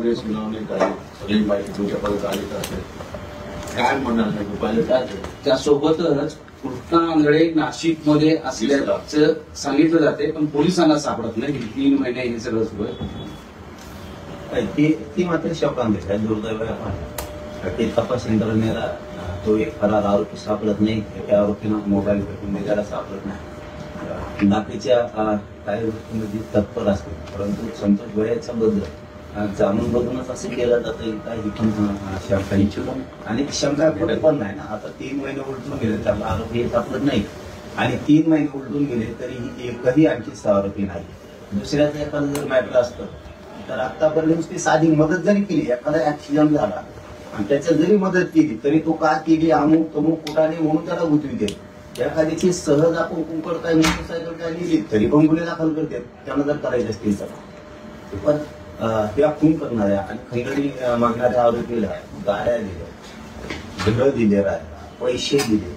वगैरे सुनावण्यात आली, सगळी माहिती तुमच्यापर्यंत आली असेल, काय म्हणणार नाही पहिले काय त्यासोबतच कृष्णा आंधळे नाशिकमध्ये असल्याचं सांगितलं जाते, पण पोलिसांना सापडत नाही. 3 महिने हे सगळं सुरू आहे. ती मात्र शोकांतिक आहे. दुर्दैव आहे. ते तपास यंत्रणेला तो एक फरार आरोपी सापडत नाही. एका आरोपीनं मोबाईल भेटून दिल्याला सापडत नाही. बाकीच्या काही गोष्टींमध्ये तत्पर असते, परंतु संतोष भैयाच्या बद्दल जाणून बघूनच असं केलं जातं का ही पण शंका इच्छुक आणि शंका कुठे पण नाही ना. आता 3 महिने उलटून गेले, त्याला आरोपी सापडत नाही आणि 3 महिने उलटून गेले तरी एकही आणखी आरोपी नाही. दुसऱ्याचं एखादं जर मॅटर असतं तर आतापर्यंत ती साधी मदत जरी केली, एखादा ऍक्सिडेंट झाला आणि त्याच्यात जरी मदत केली तरी तो का केली, अमुक तमुक कुठाने म्हणून त्याला गुंतवी देत. एखाद्याची सहज आपण कुंकड काय मोटरसायकल काय लिहिली तरी पण गुन्हे दाखल करतात, त्यांना जर करायचे असतील तर. पण या खून करणाऱ्या आणि खंडणी मागणाऱ्या आरोपीला गाड्या दिल्या, घरं दिले, पैसे दिले,